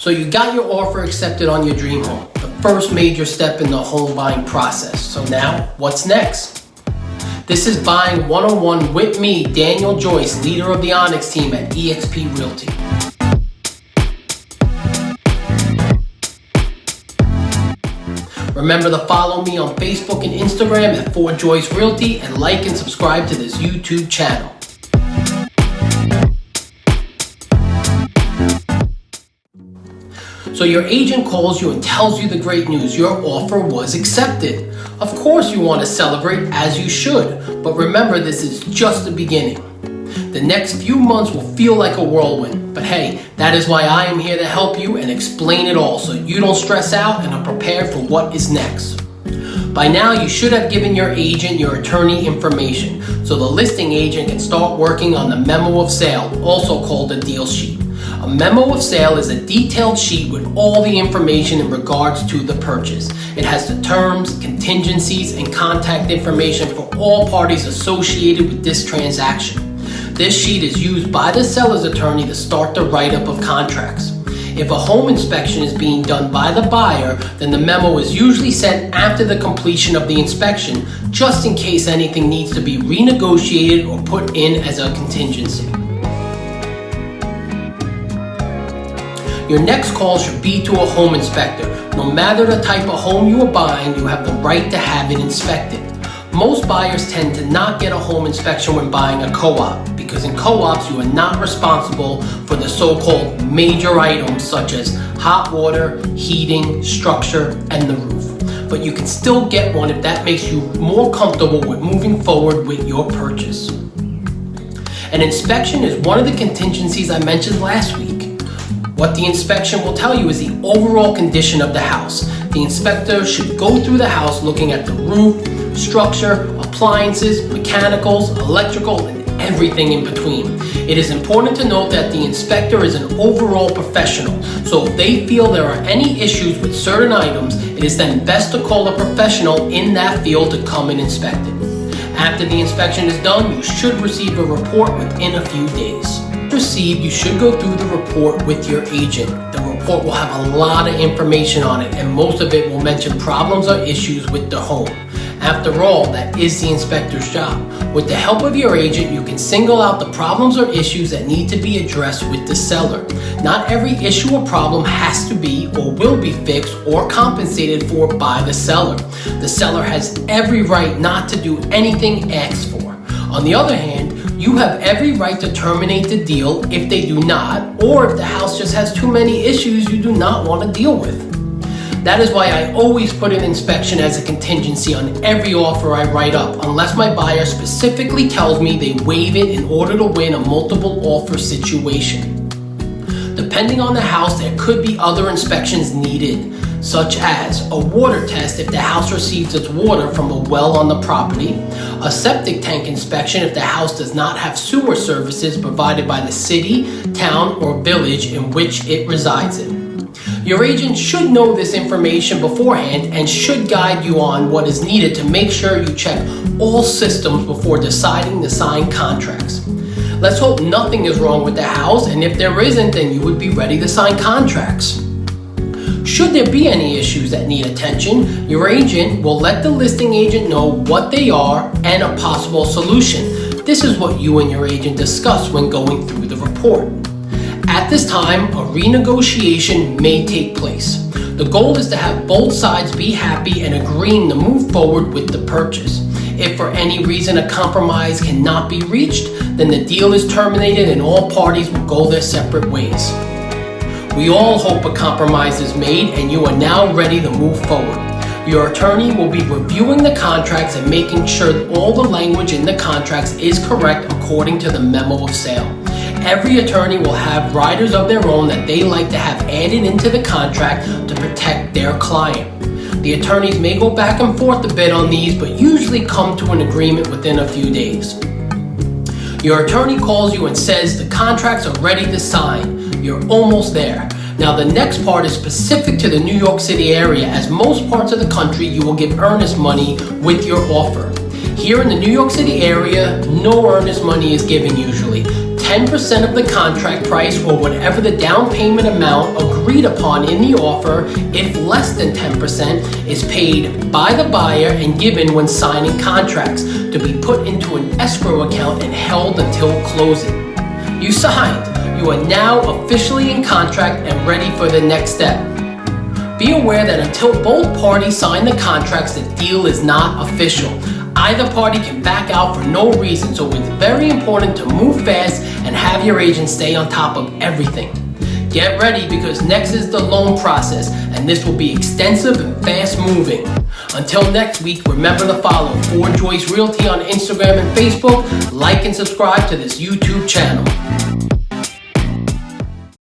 So you got your offer accepted on your dream home, the first major step in the home buying process. So now, what's next? This is Buying 101 with me, Daniel Joyce, leader of the Onyx team at eXp Realty. Remember to follow me on Facebook and Instagram at @4Joyce Realty and like and subscribe to this YouTube channel. So your agent calls you and tells you the great news. Your offer was accepted. Of course you want to celebrate, as you should, but remember this is just the beginning. The next few months will feel like a whirlwind, but hey, that is why I am here to help you and explain it all so you don't stress out and are prepared for what is next. By now you should have given your agent your attorney information so the listing agent can start working on the memo of sale, also called a deal sheet. A memo of sale is a detailed sheet with all the information in regards to the purchase. It has the terms, contingencies, and contact information for all parties associated with this transaction. This sheet is used by the seller's attorney to start the write-up of contracts. If a home inspection is being done by the buyer, then the memo is usually sent after the completion of the inspection, just in case anything needs to be renegotiated or put in as a contingency. Your next call should be to a home inspector. No matter the type of home you are buying, you have the right to have it inspected. Most buyers tend to not get a home inspection when buying a co-op, because in co-ops you are not responsible for the so-called major items such as hot water, heating, structure, and the roof. But you can still get one if that makes you more comfortable with moving forward with your purchase. An inspection is one of the contingencies I mentioned last week. What the inspection will tell you is the overall condition of the house. The inspector should go through the house looking at the roof, structure, appliances, mechanicals, electrical, and everything in between. It is important to note that the inspector is an overall professional, so if they feel there are any issues with certain items, it is then best to call a professional in that field to come and inspect it. After the inspection is done, you should receive a report within a few days. You should go through the report with your agent. The report will have a lot of information on it, and most of it will mention problems or issues with the home. After all, that is the inspector's job. With the help of your agent, you can single out the problems or issues that need to be addressed with the seller. Not every issue or problem has to be or will be fixed or compensated for by the seller. The seller has every right not to do anything asked for. On the other hand, you have every right to terminate the deal if they do not, or if the house just has too many issues you do not want to deal with. That is why I always put an inspection as a contingency on every offer I write up, unless my buyer specifically tells me they waive it in order to win a multiple offer situation. Depending on the house, there could be other inspections needed, such as a water test if the house receives its water from a well on the property, a septic tank inspection if the house does not have sewer services provided by the city, town, or village in which it resides in. Your agent should know this information beforehand and should guide you on what is needed to make sure you check all systems before deciding to sign contracts. Let's hope nothing is wrong with the house, and if there isn't, then you would be ready to sign contracts. Should there be any issues that need attention, your agent will let the listing agent know what they are and a possible solution. This is what you and your agent discuss when going through the report. At this time, a renegotiation may take place. The goal is to have both sides be happy and agreeing to move forward with the purchase. If for any reason a compromise cannot be reached, then the deal is terminated and all parties will go their separate ways. We all hope a compromise is made and you are now ready to move forward. Your attorney will be reviewing the contracts and making sure that all the language in the contracts is correct according to the memo of sale. Every attorney will have riders of their own that they like to have added into the contract to protect their client. The attorneys may go back and forth a bit on these, but usually come to an agreement within a few days. Your attorney calls you and says the contracts are ready to sign. You're almost there. Now the next part is specific to the New York City area, as most parts of the country you will give earnest money with your offer. Here in the New York City area, no earnest money is given usually. 10% of the contract price or whatever the down payment amount agreed agreed upon in the offer, if less than 10%, is paid by the buyer and given when signing contracts to be put into an escrow account and held until closing. You signed. You are now officially in contract and ready for the next step. Be aware that until both parties sign the contracts, the deal is not official. Either party can back out for no reason, so it's very important to move fast and have your agent stay on top of everything. Get ready, because next is the loan process, and this will be extensive and fast moving. Until next week, remember to follow Ford Joyce Realty on Instagram and Facebook, like and subscribe to this YouTube channel.